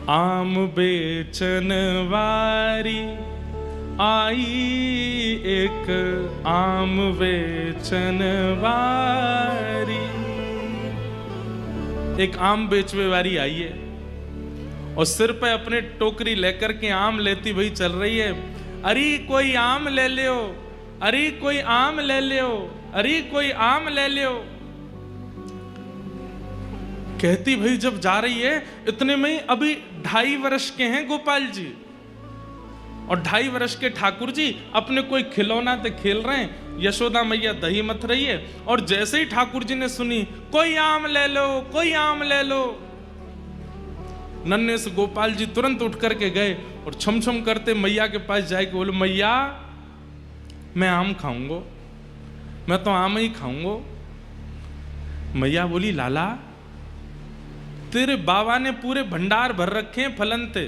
आम बेचन वारी आई, एक आम बेचन वारी। एक आम बेचवे वारी आई है और सिर पे अपने टोकरी लेकर के आम लेती भाई चल रही है। अरे कोई आम ले लियो, अरे कोई आम ले लियो, अरे कोई आम ले लियो। कहती भाई जब जा रही है, इतने में ही अभी 2.5 वर्ष के हैं गोपाल जी और 2.5 वर्ष के ठाकुर जी अपने कोई खिलौना ते खेल रहे हैं। यशोदा मैया दही मथ रही है और जैसे ही ठाकुर जी ने सुनी कोई आम ले लो, कोई आम ले लो, नन्हे से गोपाल जी तुरंत उठ करके गए और छम छम करते मैया के पास जाके बोले, मैया मैं आम खाऊंगा, मैं तो आम ही खाऊंगा। मैया बोली, लाला तेरे बाबा ने पूरे भंडार भर रखे हैं फलन ते,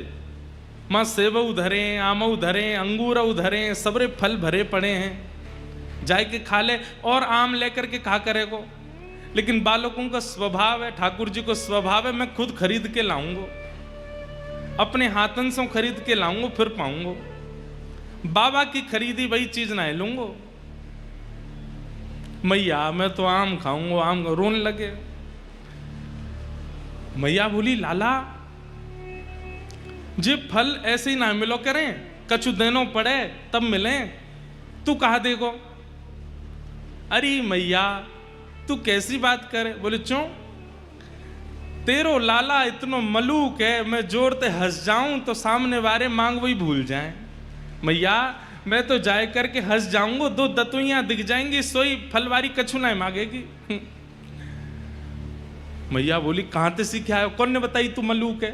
मां सेब उधरे, आम उधरे, अंगूर उधरे, सबरे फल भरे पड़े हैं, जाए के खा ले और आम लेकर के खा करेगो। लेकिन बालकों का स्वभाव है, ठाकुर जी को स्वभाव है मैं खुद खरीद के लाऊंगा, अपने हाथन से खरीद के लाऊंगा फिर पाऊंगा, बाबा की खरीदी वही चीज ना लूंगा। मैया मैं तो आम खाऊंगा, आम रोने लगे। मैया बोली, लाला जे फल ऐसे ही ना मिलो करें, कछु देनो पड़े तब मिले, तू कहा देगो। अरे मैया तू कैसी बात करे। बोले क्यों, तेरो लाला इतनो मलूक है, मैं जोर ते हंस जाऊं तो सामने वाले मांग वही भूल जाएं। मैया मैं तो जाए करके हंस जाऊंगा, 2 दतुइयां दिख जाएंगी, सोई फलवारी कछु ना मांगेगी। मैया बोली, कहां ते सीखा है, कौन ने बताई तू मलूक है।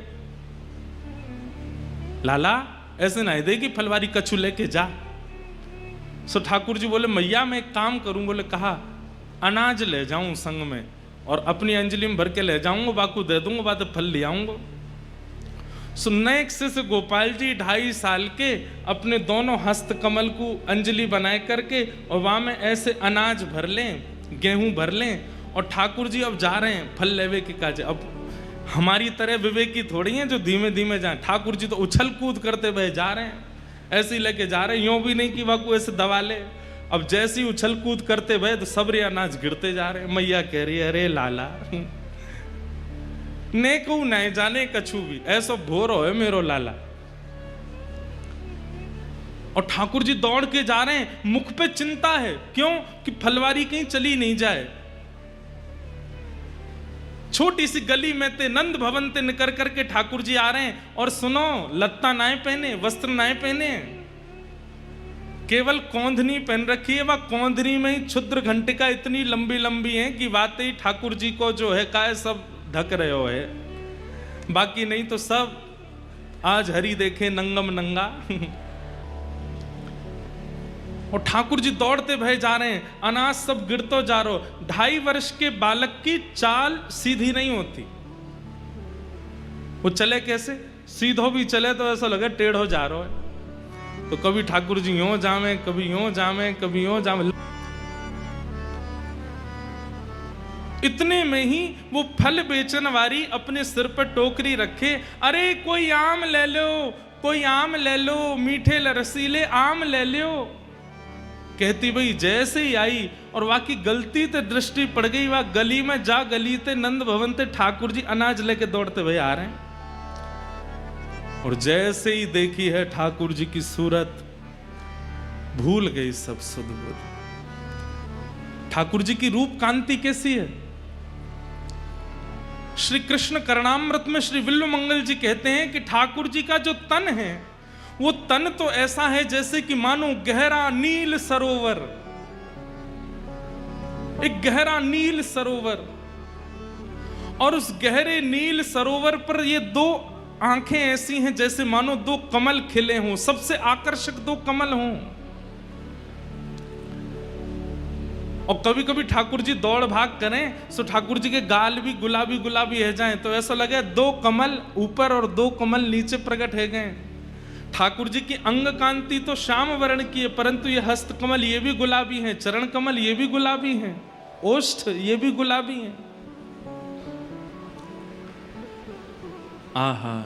लाला ऐसे ना देगी फलवारी कछु लेके जा। सो ठाकुर जी बोले, मैया मैं एक काम करूं। बोले कहा, अनाज ले जाऊं संग में और अपनी अंजलि में भर के ले जाऊंगा, बाकू दे दूंगा, बाद फल ले आऊंगा। सो नेक्स्ट से गोपाल जी 2.5 साल के अपने दोनों हस्त कमल को अंजलि बनाए करके और वहां में ऐसे अनाज भर लें, गेहूं भर लें और ठाकुर जी अब जा रहे हैं फल लेवे के काज। अब हमारी तरह विवेकी थोड़ी हैं जो धीमे धीमे जाए, ठाकुर जी तो उछल कूद करते हुए जा रहे हैं, ऐसे ही लेके जा रहे हैं, यूं भी नहीं कि वाकू ऐसे दबा ले। अब जैसे ही उछल कूद करते हुए तो सबरे अनाज गिरते जा रहे हैं। मैया कह रही है, अरे लाला ने को नहीं जाने कछु भी, ऐसा भोरो है मेरो लाला। और ठाकुर जी दौड़ के जा रहे हैं, मुख पे चिंता है, क्यों कि फलवारी कहीं चली नहीं जाए। छोटी सी गली में ते नंद भवन ते निकल करके ठाकुर जी आ रहे हैं और सुनो, लत्ता नाए पहने, वस्त्र नाए पहने, केवल कौंधनी पहन रखी है। वह कौंधनी में ही क्षुद्र घंटिका इतनी लंबी लंबी है कि वाकई ठाकुर जी को जो है काय सब ढक रहे हो है, बाकी नहीं तो सब आज हरि देखे नंगम नंगा। और ठाकुर जी दौड़ते भय जा रहे हैं, अनाज सब गिरतो जा रहा। 2.5 वर्ष के बालक की चाल सीधी नहीं होती, वो चले कैसे, सीधो भी चले तो ऐसा लगे टेढ़ो जा रहा है। तो कभी ठाकुर जी यूं जामे, कभी यूं जामे, कभी यूं जामे। इतने में ही वो फल बेचन वाली अपने सिर पर टोकरी रखे, अरे कोई आम ले लो, कोई आम ले लो, मीठे रसीले आम ले लो। कहती भाई जैसे ही आई और वाकई गलती ते दृष्टि पड़ गई, वह गली में जा गली ते नंद भवन ते ठाकुर जी अनाज लेके दौड़ते हुए आ रहे हैं। और जैसे ही देखी है ठाकुर जी की सूरत, भूल गई सब सुध बुध। ठाकुर जी की रूप कांति कैसी है। श्री कृष्ण करणामृत में श्री विल्व मंगल जी कहते हैं कि ठाकुर जी का जो तन है, वो तन तो ऐसा है जैसे कि मानो गहरा नील सरोवर, एक गहरा नील सरोवर, और उस गहरे नील सरोवर पर ये 2 आंखें ऐसी हैं जैसे मानो 2 कमल खिले हों, सबसे आकर्षक 2 कमल हों। और कभी कभी ठाकुर जी दौड़ भाग करें तो ठाकुर जी के गाल भी गुलाबी गुलाबी है जाएं, तो ऐसा लगे 2 कमल ऊपर और 2 कमल नीचे प्रकट है गए। ठाकुर जी की अंग कांति तो श्याम वर्ण की है, परंतु ये हस्त कमल ये भी गुलाबी हैं, चरण कमल ये भी गुलाबी हैं, ओष्ठ ये भी गुलाबी हैं। आहा,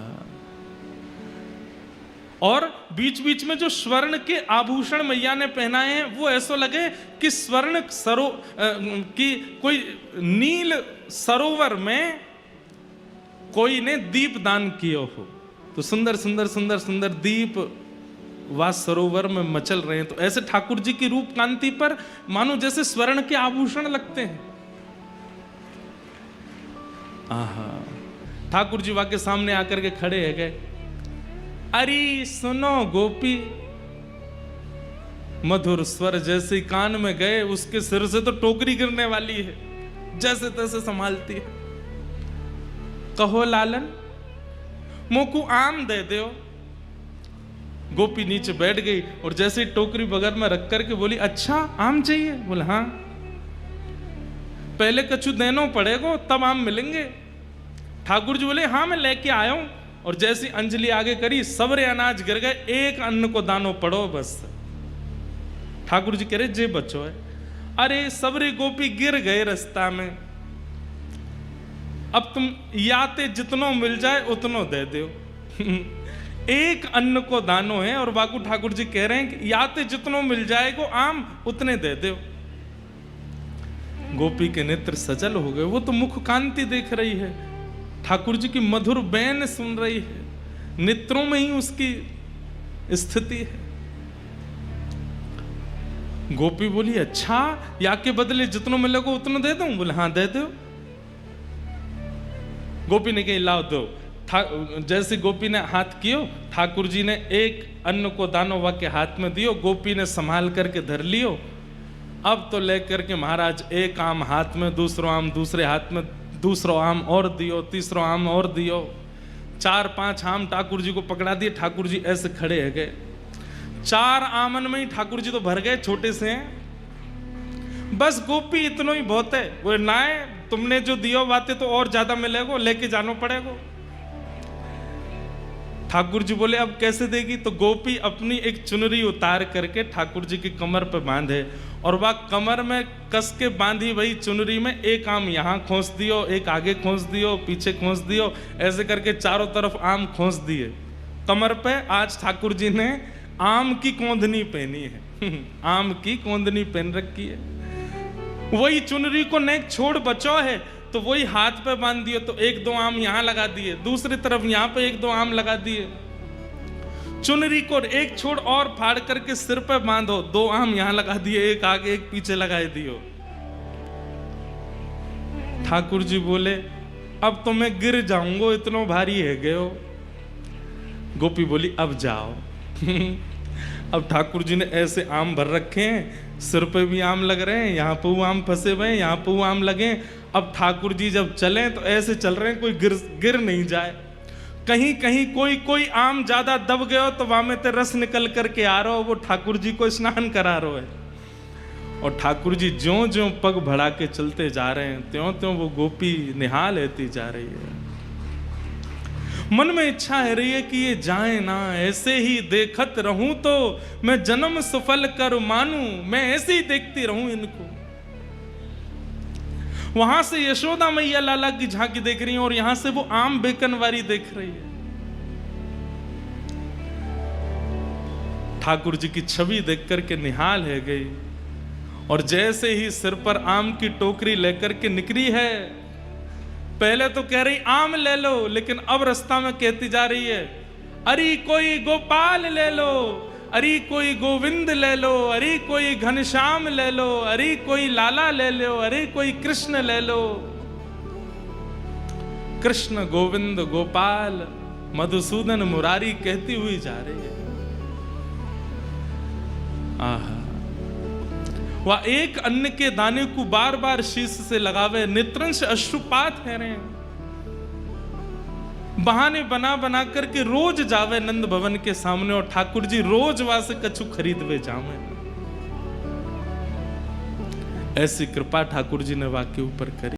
और बीच बीच में जो स्वर्ण के आभूषण मैया ने पहनाए हैं वो ऐसा लगे कि स्वर्ण कि कोई नील सरोवर में कोई ने दीप दान किया हो। तो सुंदर सुंदर सुंदर सुंदर दीप वह सरोवर में मचल रहे हैं। तो ऐसे ठाकुर जी की रूप कांति पर मानो जैसे स्वर्ण के आभूषण लगते हैं। आहा, ठाकुर जी वहां के सामने आकर के खड़े है गए। अरे सुनो गोपी, मधुर स्वर जैसे कान में गए उसके सिर से तो टोकरी गिरने वाली है, जैसे तैसे संभालती है। कहो लालन, मोकू आम दे दो। गोपी नीचे बैठ गई और जैसे ही टोकरी बगल में रख करके बोली, अच्छा आम चाहिए? बोले हाँ। पहले कछु देनो पड़ेगा तब आम मिलेंगे। ठाकुर जी बोले हाँ मैं लेके आया हूं। और जैसी अंजलि आगे करी, सबरे अनाज गिर गए, एक अन्न को दानो पड़ो बस। ठाकुर जी कह रहे जे बच्चो है। अरे सबरे गोपी गिर गए रास्ता में, अब तुम याते जितनो मिल जाए उतनो दे दो। एक अन्न को दानो है और बाकू ठाकुर जी कह रहे हैं कि याते जितनो मिल जाएगो आम उतने दे दो। गोपी के नेत्र सजल हो गए, वो तो मुख कांति देख रही है, ठाकुर जी की मधुर बैन सुन रही है, नेत्रों में ही उसकी स्थिति है। गोपी बोली अच्छा, या के बदले जितनों मिलेगा उतना दे दूं? बोले हाँ दे दो। गोपी ने कही लाओ दो। जैसे गोपी ने हाथ कियो, ठाकुर जी ने एक अन्न को दानो वा के हाथ में दियो। गोपी ने संभाल करके धर लियो। अब तो लेकर के महाराज एक आम हाथ में, दूसरो आम दूसरे हाथ में, दूसरो आम और दियो, तीसरो आम और दियो। 4-5 आम ठाकुर जी को पकड़ा दिए। ठाकुर जी ऐसे खड़े है गए। 4 आमन में ही ठाकुर जी तो भर गए, छोटे से हैं। बस गोपी इतनो ही बहुत है। वो ना है, तुमने जो दियो बातें तो और ज्यादा मिलेगो, लेके जानो पड़ेगो। ठाकुर जी बोले अब कैसे देगी? तो गोपी अपनी एक चुनरी उतार करके ठाकुर जी की कमर पे बांधे और वह कमर में कस के बांधी वही चुनरी में एक आम यहाँ खोस दियो, एक आगे खोस दियो, पीछे खोस दियो, ऐसे करके चारों तरफ आम खोस दिए कमर पे। आज ठाकुर जी ने आम की कोंदनी पहनी है। आम की कोंदनी पहन रखी है। वही चुनरी को नेक छोड़ बचो है तो वही हाथ पे बांध दिए, तो 1-2 आम यहाँ लगा दिए, दूसरी तरफ यहाँ पे 1-2 आम लगा दिए। चुनरी को एक छोड़ और फाड़ करके सिर पे बांधो, 2 आम यहाँ लगा दिए, एक आगे एक पीछे लगा दियो। ठाकुर जी बोले अब तो मैं गिर जाऊंगा, इतना भारी है गयो। गोपी बोली अब जाओ। अब ठाकुर जी ने ऐसे आम भर रखे हैं, सिर पे भी आम लग रहे हैं, यहाँ पे आम फंसे हुए हैं, यहाँ पे आम लगे। अब ठाकुर जी जब चले तो ऐसे चल रहे हैं कोई गिर नहीं जाए। कहीं कहीं कोई आम ज्यादा दब गयो तो वहां में ते रस निकल करके आ रहा हो, वो ठाकुर जी को स्नान करा रहा है। और ठाकुर जी ज्यों ज्यों पग बढ़ा के चलते जा रहे हैं त्यों त्यों वो गोपी निहाल लेती जा रही है। मन में इच्छा है रही है कि ये जाए ना, ऐसे ही देखत रहूं तो मैं जन्म सफल कर मानूं, मैं ऐसे ही देखती रहूं इनको। वहां से यशोदा मैया लाला की झांकी देख रही है और यहां से वो आम बेकनवारी देख रही है। ठाकुर जी की छवि देख करके निहाल है गई। और जैसे ही सिर पर आम की टोकरी लेकर के निकली है, पहले तो कह रही आम ले लो, लेकिन अब रास्ता में कहती जा रही है अरे कोई गोपाल ले लो, अरे कोई गोविंद ले लो, अरे कोई घनश्याम ले लो, अरे कोई लाला ले लो, अरे कोई कृष्ण ले लो। कृष्ण गोविंद गोपाल मधुसूदन मुरारी कहती हुई जा रही है। आहा, वह एक अन्न के दाने को बार बार शीश से लगावे, नेत्रंश अश्रुपात है रहे, बहाने बना बना करके रोज जावे नंद भवन के सामने और ठाकुर जी रोज वहां से कछु खरीदवे जावे। ऐसी कृपा ठाकुर जी ने वाके ऊपर करी।